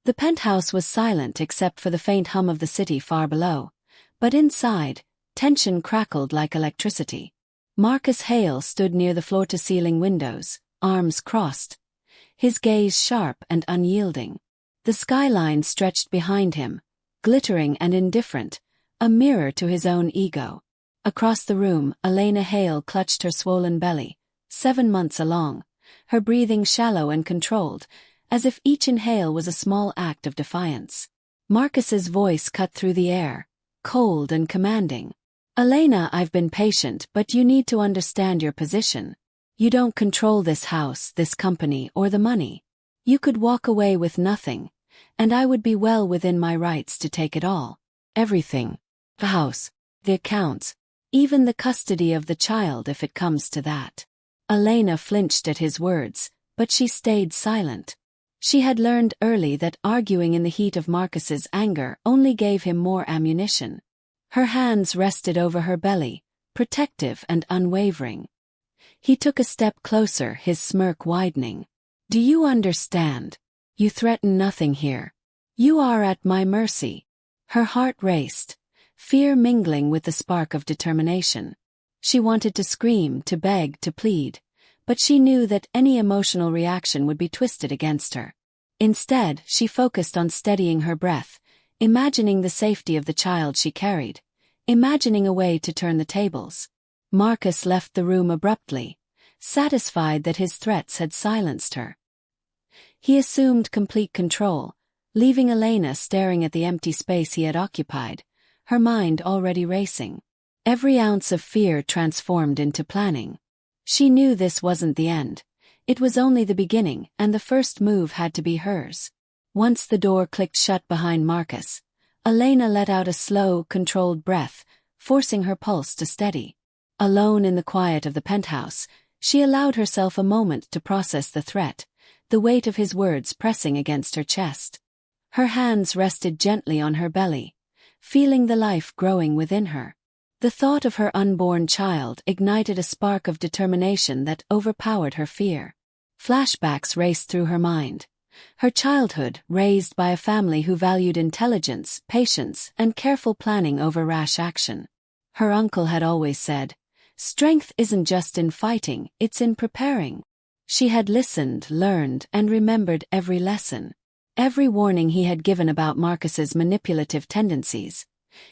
The penthouse was silent except for the faint hum of the city far below, but inside, tension crackled like electricity. Marcus Hale stood near the floor-to-ceiling windows, arms crossed, his gaze sharp and unyielding. The skyline stretched behind him, glittering and indifferent, a mirror to his own ego. Across the room, Elena Hale clutched her swollen belly, 7 months along, her breathing shallow and controlled, as if each inhale was a small act of defiance. Marcus's voice cut through the air, cold and commanding. "Elena, I've been patient, but you need to understand your position. You don't control this house, this company, or the money. You could walk away with nothing, and I would be well within my rights to take it all. Everything. The house, the accounts, even the custody of the child if it comes to that." Elena flinched at his words, but she stayed silent. She had learned early that arguing in the heat of Marcus's anger only gave him more ammunition. Her hands rested over her belly, protective and unwavering. He took a step closer, his smirk widening. "Do you understand? You threaten nothing here. You are at my mercy." Her heart raced, fear mingling with the spark of determination. She wanted to scream, to beg, to plead, but she knew that any emotional reaction would be twisted against her. Instead, she focused on steadying her breath, imagining the safety of the child she carried, imagining a way to turn the tables. Marcus left the room abruptly, satisfied that his threats had silenced her. He assumed complete control, leaving Elena staring at the empty space he had occupied, her mind already racing. Every ounce of fear transformed into planning. She knew this wasn't the end. It was only the beginning, and the first move had to be hers. Once the door clicked shut behind Marcus, Elena let out a slow, controlled breath, forcing her pulse to steady. Alone in the quiet of the penthouse, she allowed herself a moment to process the threat, the weight of his words pressing against her chest. Her hands rested gently on her belly, feeling the life growing within her. The thought of her unborn child ignited a spark of determination that overpowered her fear. Flashbacks raced through her mind. Her childhood, raised by a family who valued intelligence, patience, and careful planning over rash action. Her uncle had always said, "Strength isn't just in fighting, it's in preparing." She had listened, learned, and remembered every lesson. Every warning he had given about Marcus's manipulative tendencies,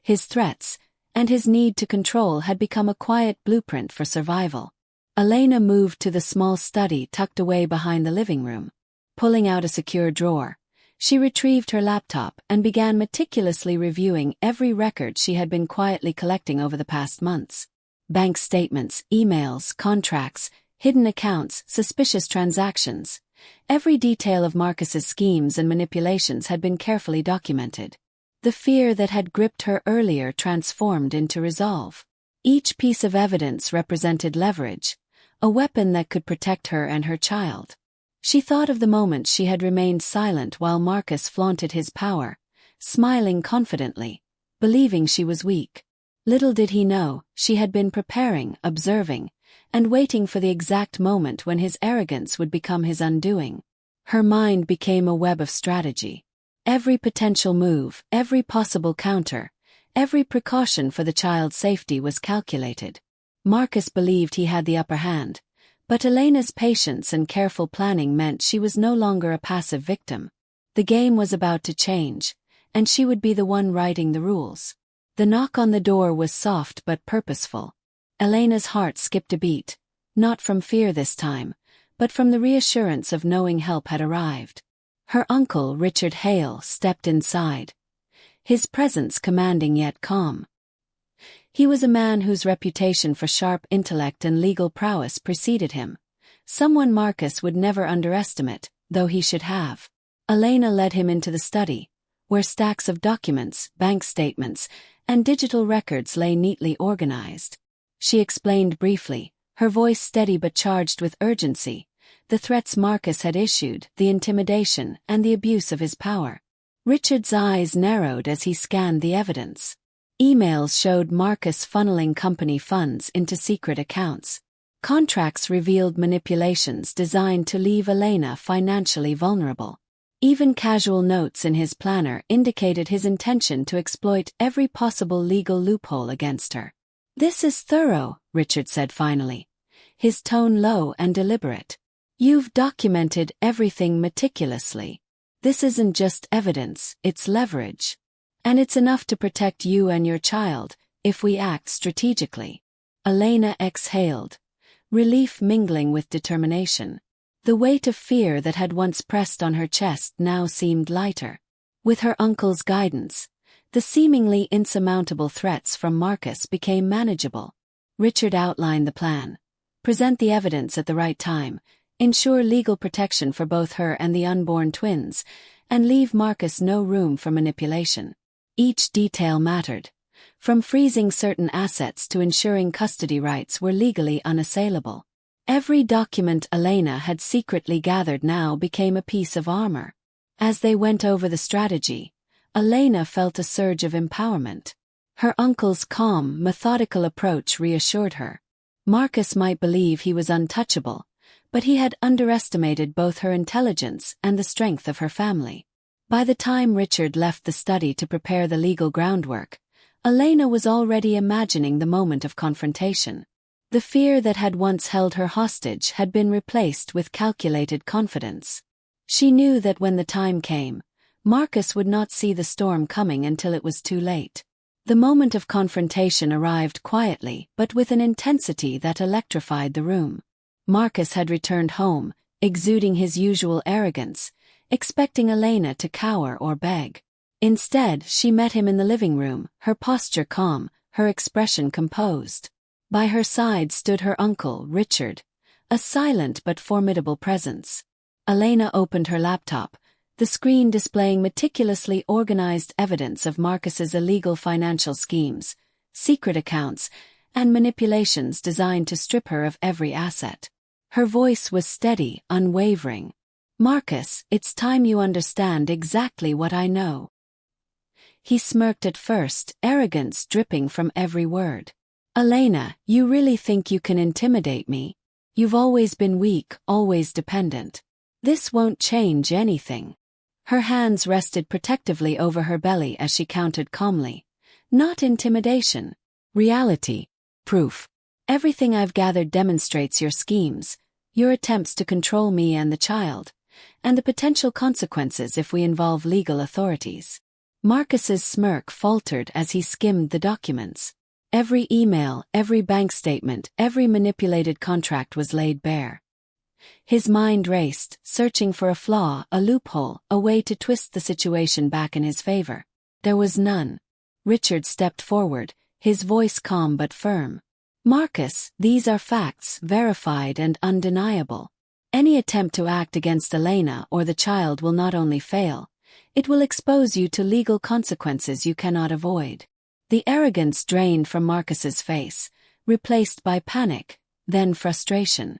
his threats, and his need to control had become a quiet blueprint for survival. Elena moved to the small study tucked away behind the living room. Pulling out a secure drawer, she retrieved her laptop and began meticulously reviewing every record she had been quietly collecting over the past months. Bank statements, emails, contracts, hidden accounts, suspicious transactions. Every detail of Marcus's schemes and manipulations had been carefully documented. The fear that had gripped her earlier transformed into resolve. Each piece of evidence represented leverage, a weapon that could protect her and her child. She thought of the moment she had remained silent while Marcus flaunted his power, smiling confidently, believing she was weak. Little did he know, she had been preparing, observing, and waiting for the exact moment when his arrogance would become his undoing. Her mind became a web of strategy. Every potential move, every possible counter, every precaution for the child's safety was calculated. Marcus believed he had the upper hand, but Elena's patience and careful planning meant she was no longer a passive victim. The game was about to change, and she would be the one writing the rules. The knock on the door was soft but purposeful. Elena's heart skipped a beat, not from fear this time, but from the reassurance of knowing help had arrived. Her uncle, Richard Hale, stepped inside, his presence commanding yet calm. He was a man whose reputation for sharp intellect and legal prowess preceded him, someone Marcus would never underestimate, though he should have. Elena led him into the study, where stacks of documents, bank statements, and digital records lay neatly organized. She explained briefly, her voice steady but charged with urgency, the threats Marcus had issued, the intimidation, and the abuse of his power. Richard's eyes narrowed as he scanned the evidence. Emails showed Marcus funneling company funds into secret accounts. Contracts revealed manipulations designed to leave Elena financially vulnerable. Even casual notes in his planner indicated his intention to exploit every possible legal loophole against her. "This is thorough," Richard said finally, his tone low and deliberate. "You've documented everything meticulously. This isn't just evidence, it's leverage. And it's enough to protect you and your child, if we act strategically." Elena exhaled, relief mingling with determination. The weight of fear that had once pressed on her chest now seemed lighter. With her uncle's guidance, the seemingly insurmountable threats from Marcus became manageable. Richard outlined the plan. Present the evidence at the right time, ensure legal protection for both her and the unborn twins, and leave Marcus no room for manipulation. Each detail mattered. From freezing certain assets to ensuring custody rights were legally unassailable. Every document Elena had secretly gathered now became a piece of armor. As they went over the strategy, Elena felt a surge of empowerment. Her uncle's calm, methodical approach reassured her. Marcus might believe he was untouchable, but he had underestimated both her intelligence and the strength of her family. By the time Richard left the study to prepare the legal groundwork, Elena was already imagining the moment of confrontation. The fear that had once held her hostage had been replaced with calculated confidence. She knew that when the time came, Marcus would not see the storm coming until it was too late. The moment of confrontation arrived quietly but with an intensity that electrified the room. Marcus had returned home, exuding his usual arrogance, expecting Elena to cower or beg. Instead, she met him in the living room, her posture calm, her expression composed. By her side stood her uncle, Richard, a silent but formidable presence. Elena opened her laptop, the screen displaying meticulously organized evidence of Marcus's illegal financial schemes, secret accounts, and manipulations designed to strip her of every asset. Her voice was steady, unwavering. "Marcus, it's time you understand exactly what I know." He smirked at first, arrogance dripping from every word. "Elena, you really think you can intimidate me? You've always been weak, always dependent. This won't change anything." Her hands rested protectively over her belly as she countered calmly. "Not intimidation. Reality. Proof. Everything I've gathered demonstrates your schemes, your attempts to control me and the child, and the potential consequences if we involve legal authorities." Marcus's smirk faltered as he skimmed the documents. Every email, every bank statement, every manipulated contract was laid bare. His mind raced, searching for a flaw, a loophole, a way to twist the situation back in his favor. There was none. Richard stepped forward, his voice calm but firm. "Marcus, these are facts, verified and undeniable. Any attempt to act against Elena or the child will not only fail, it will expose you to legal consequences you cannot avoid." The arrogance drained from Marcus's face, replaced by panic, then frustration.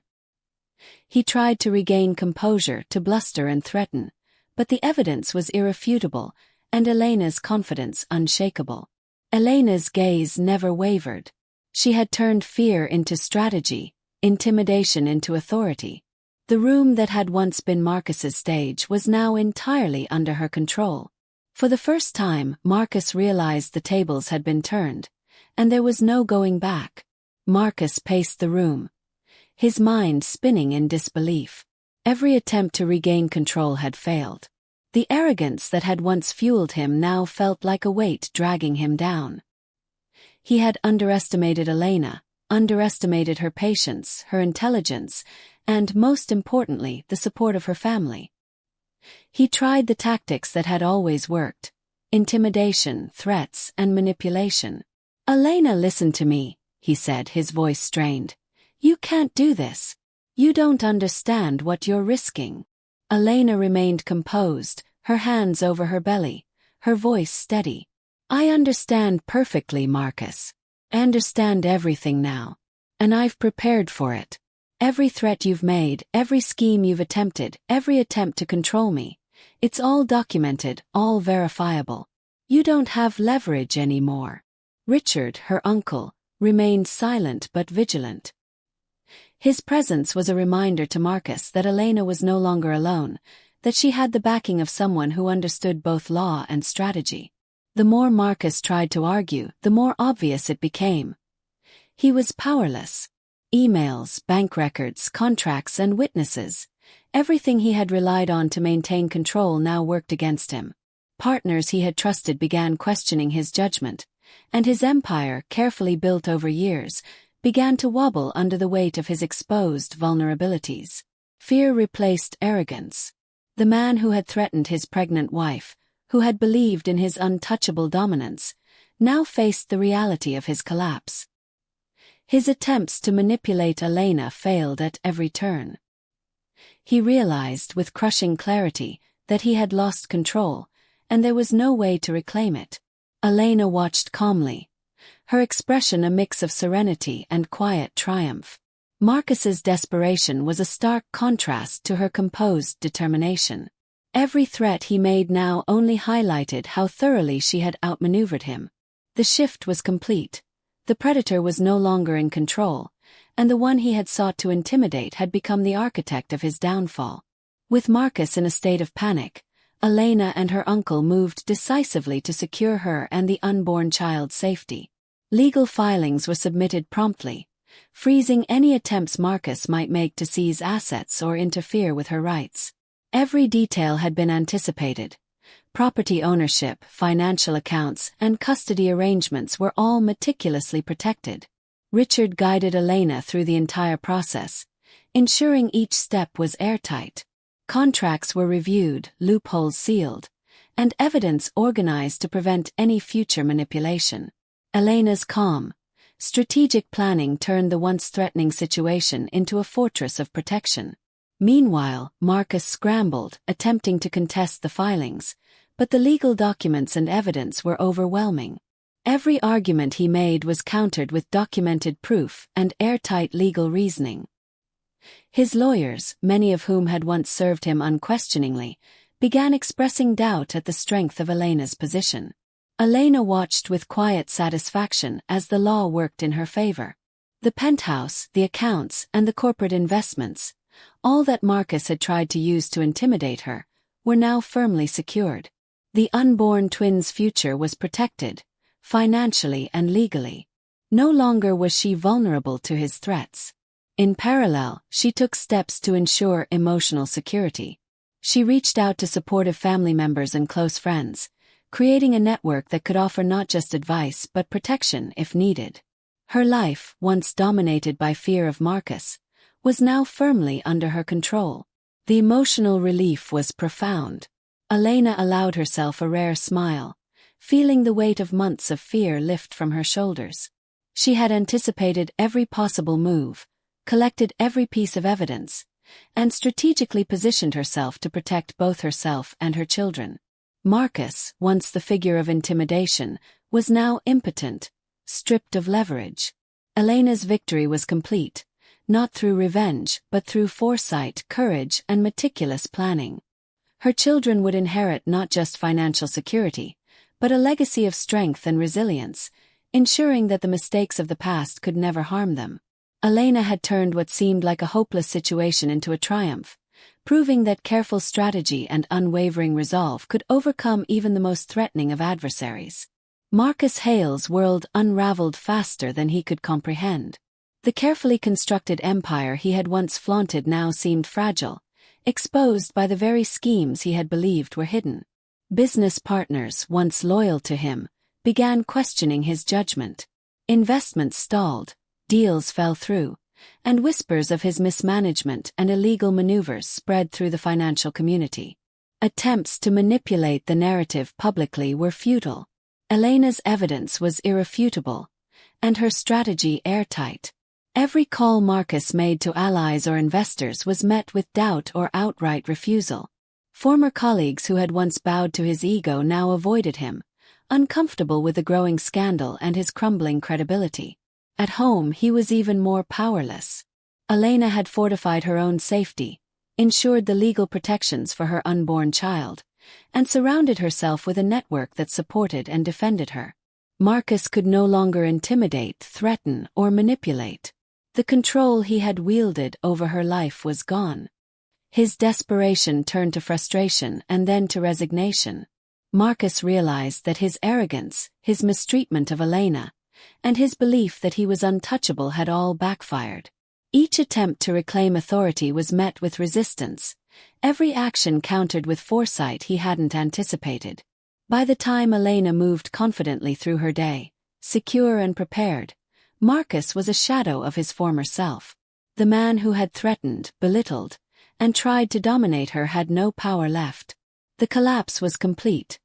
He tried to regain composure, to bluster and threaten, but the evidence was irrefutable, and Elena's confidence unshakable. Elena's gaze never wavered. She had turned fear into strategy, intimidation into authority. The room that had once been Marcus's stage was now entirely under her control. For the first time, Marcus realized the tables had been turned, and there was no going back. Marcus paced the room, his mind spinning in disbelief. Every attempt to regain control had failed. The arrogance that had once fueled him now felt like a weight dragging him down. He had underestimated Elena, underestimated her patience, her intelligence, and, most importantly, the support of her family. He tried the tactics that had always worked: intimidation, threats, and manipulation. "Elena, listen to me," he said, his voice strained. "You can't do this. You don't understand what you're risking." Elena remained composed, her hands over her belly, her voice steady. "I understand perfectly, Marcus. I understand everything now. And I've prepared for it. Every threat you've made, every scheme you've attempted, every attempt to control me. It's all documented, all verifiable. You don't have leverage anymore." Richard, her uncle, remained silent but vigilant. His presence was a reminder to Marcus that Elena was no longer alone, that she had the backing of someone who understood both law and strategy. The more Marcus tried to argue, the more obvious it became. He was powerless. Emails, bank records, contracts, and witnesses. Everything he had relied on to maintain control now worked against him. Partners he had trusted began questioning his judgment, and his empire, carefully built over years, began to wobble under the weight of his exposed vulnerabilities. Fear replaced arrogance. The man who had threatened his pregnant wife, who had believed in his untouchable dominance, now faced the reality of his collapse. His attempts to manipulate Elena failed at every turn. He realized with crushing clarity that he had lost control, and there was no way to reclaim it. Elena watched calmly, her expression a mix of serenity and quiet triumph. Marcus's desperation was a stark contrast to her composed determination. Every threat he made now only highlighted how thoroughly she had outmaneuvered him. The shift was complete. The predator was no longer in control, and the one he had sought to intimidate had become the architect of his downfall. With Marcus in a state of panic, Elena and her uncle moved decisively to secure her and the unborn child's safety. Legal filings were submitted promptly, freezing any attempts Marcus might make to seize assets or interfere with her rights. Every detail had been anticipated. Property ownership, financial accounts, and custody arrangements were all meticulously protected. Richard guided Elena through the entire process, ensuring each step was airtight. Contracts were reviewed, loopholes sealed, and evidence organized to prevent any future manipulation. Elena's calm, strategic planning turned the once threatening situation into a fortress of protection. Meanwhile, Marcus scrambled, attempting to contest the filings, but the legal documents and evidence were overwhelming. Every argument he made was countered with documented proof and airtight legal reasoning. His lawyers, many of whom had once served him unquestioningly, began expressing doubt at the strength of Elena's position. Elena watched with quiet satisfaction as the law worked in her favor. The penthouse, the accounts, and the corporate investments, all that Marcus had tried to use to intimidate her, were now firmly secured. The unborn twins' future was protected, financially and legally. No longer was she vulnerable to his threats. In parallel, she took steps to ensure emotional security. She reached out to supportive family members and close friends, creating a network that could offer not just advice but protection if needed. Her life, once dominated by fear of Marcus, was now firmly under her control. The emotional relief was profound. Elena allowed herself a rare smile, feeling the weight of months of fear lift from her shoulders. She had anticipated every possible move, collected every piece of evidence, and strategically positioned herself to protect both herself and her children. Marcus, once the figure of intimidation, was now impotent, stripped of leverage. Elena's victory was complete, not through revenge, but through foresight, courage, and meticulous planning. Her children would inherit not just financial security, but a legacy of strength and resilience, ensuring that the mistakes of the past could never harm them. Elena had turned what seemed like a hopeless situation into a triumph, proving that careful strategy and unwavering resolve could overcome even the most threatening of adversaries. Marcus Hale's world unraveled faster than he could comprehend. The carefully constructed empire he had once flaunted now seemed fragile, exposed by the very schemes he had believed were hidden. Business partners, once loyal to him, began questioning his judgment. Investments stalled, deals fell through, and whispers of his mismanagement and illegal maneuvers spread through the financial community. Attempts to manipulate the narrative publicly were futile. Elena's evidence was irrefutable, and her strategy airtight. Every call Marcus made to allies or investors was met with doubt or outright refusal. Former colleagues who had once bowed to his ego now avoided him, uncomfortable with the growing scandal and his crumbling credibility. At home he was even more powerless. Elena had fortified her own safety, ensured the legal protections for her unborn child, and surrounded herself with a network that supported and defended her. Marcus could no longer intimidate, threaten, or manipulate. The control he had wielded over her life was gone. His desperation turned to frustration and then to resignation. Marcus realized that his arrogance, his mistreatment of Elena, and his belief that he was untouchable had all backfired. Each attempt to reclaim authority was met with resistance, every action countered with foresight he hadn't anticipated. By the time Elena moved confidently through her day, secure and prepared, Marcus was a shadow of his former self. The man who had threatened, belittled, and tried to dominate her had no power left. The collapse was complete.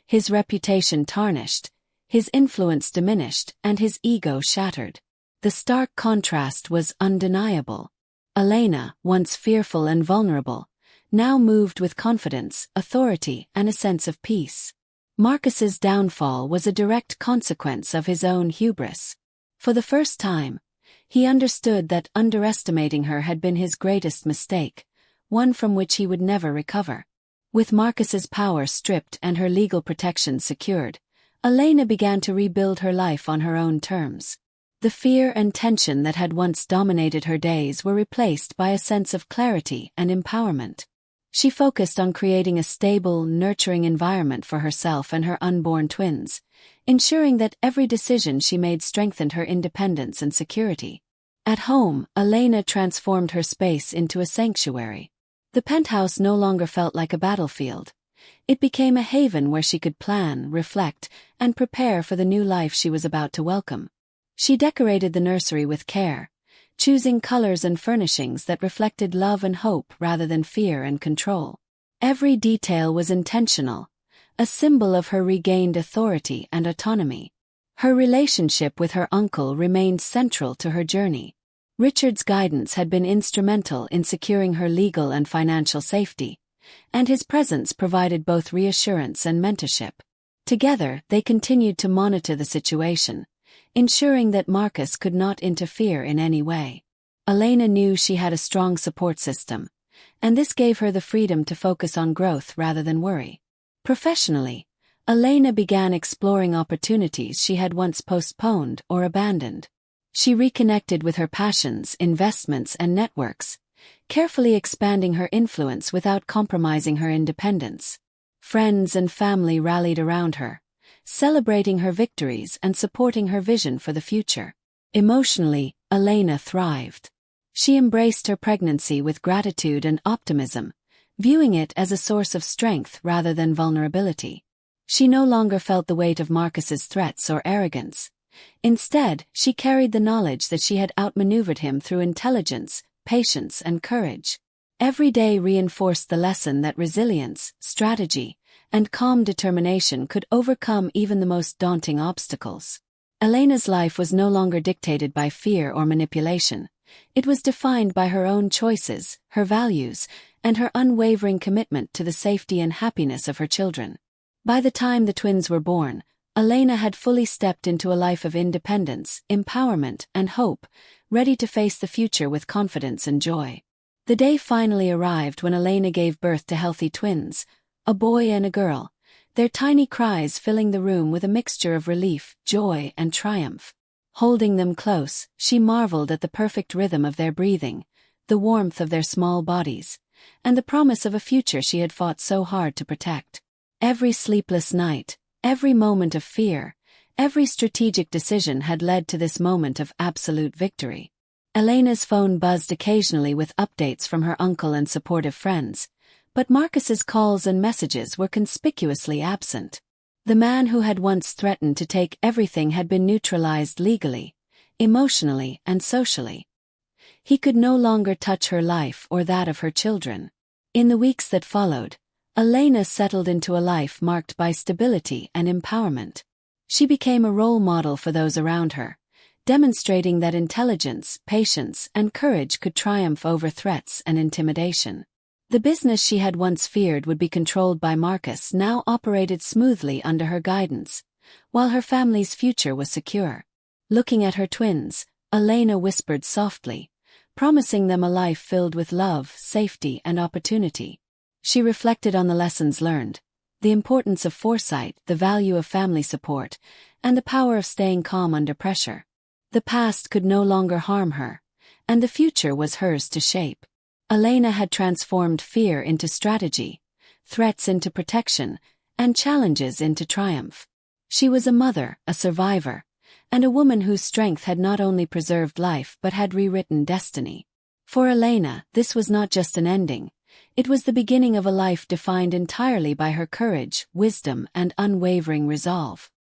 His reputation tarnished, his influence diminished, and his ego shattered. The stark contrast was undeniable. Elena, once fearful and vulnerable, now moved with confidence, authority, and a sense of peace. Marcus's downfall was a direct consequence of his own hubris. For the first time, he understood that underestimating her had been his greatest mistake, one from which he would never recover. With Marcus's power stripped and her legal protection secured, Elena began to rebuild her life on her own terms. The fear and tension that had once dominated her days were replaced by a sense of clarity and empowerment. She focused on creating a stable, nurturing environment for herself and her unborn twins, ensuring that every decision she made strengthened her independence and security. At home, Elena transformed her space into a sanctuary. The penthouse no longer felt like a battlefield. It became a haven where she could plan, reflect, and prepare for the new life she was about to welcome. She decorated the nursery with care, choosing colors and furnishings that reflected love and hope rather than fear and control. Every detail was intentional, a symbol of her regained authority and autonomy. Her relationship with her uncle remained central to her journey. Richard's guidance had been instrumental in securing her legal and financial safety, and his presence provided both reassurance and mentorship. Together, they continued to monitor the situation, ensuring that Marcus could not interfere in any way. Elena knew she had a strong support system, and this gave her the freedom to focus on growth rather than worry. Professionally, Elena began exploring opportunities she had once postponed or abandoned. She reconnected with her passions, investments, and networks, carefully expanding her influence without compromising her independence. Friends and family rallied around her, celebrating her victories and supporting her vision for the future. Emotionally, Elena thrived. She embraced her pregnancy with gratitude and optimism, viewing it as a source of strength rather than vulnerability. She no longer felt the weight of Marcus's threats or arrogance. Instead, she carried the knowledge that she had outmaneuvered him through intelligence, patience, and courage. Every day reinforced the lesson that resilience, strategy, and calm determination could overcome even the most daunting obstacles. Elena's life was no longer dictated by fear or manipulation. It was defined by her own choices, her values, and her unwavering commitment to the safety and happiness of her children. By the time the twins were born, Elena had fully stepped into a life of independence, empowerment, and hope, ready to face the future with confidence and joy. The day finally arrived when Elena gave birth to healthy twins, a boy and a girl, their tiny cries filling the room with a mixture of relief, joy, and triumph. Holding them close, she marveled at the perfect rhythm of their breathing, the warmth of their small bodies, and the promise of a future she had fought so hard to protect. Every sleepless night, every moment of fear, every strategic decision had led to this moment of absolute victory. Elena's phone buzzed occasionally with updates from her uncle and supportive friends, but Marcus's calls and messages were conspicuously absent. The man who had once threatened to take everything had been neutralized legally, emotionally, and socially. He could no longer touch her life or that of her children. In the weeks that followed, Elena settled into a life marked by stability and empowerment. She became a role model for those around her, demonstrating that intelligence, patience, and courage could triumph over threats and intimidation. The business she had once feared would be controlled by Marcus now operated smoothly under her guidance, while her family's future was secure. Looking at her twins, Elena whispered softly, promising them a life filled with love, safety, and opportunity. She reflected on the lessons learned, the importance of foresight, the value of family support, and the power of staying calm under pressure. The past could no longer harm her, and the future was hers to shape. Elena had transformed fear into strategy, threats into protection, and challenges into triumph. She was a mother, a survivor, and a woman whose strength had not only preserved life but had rewritten destiny. For Elena, this was not just an ending. It was the beginning of a life defined entirely by her courage, wisdom, and unwavering resolve.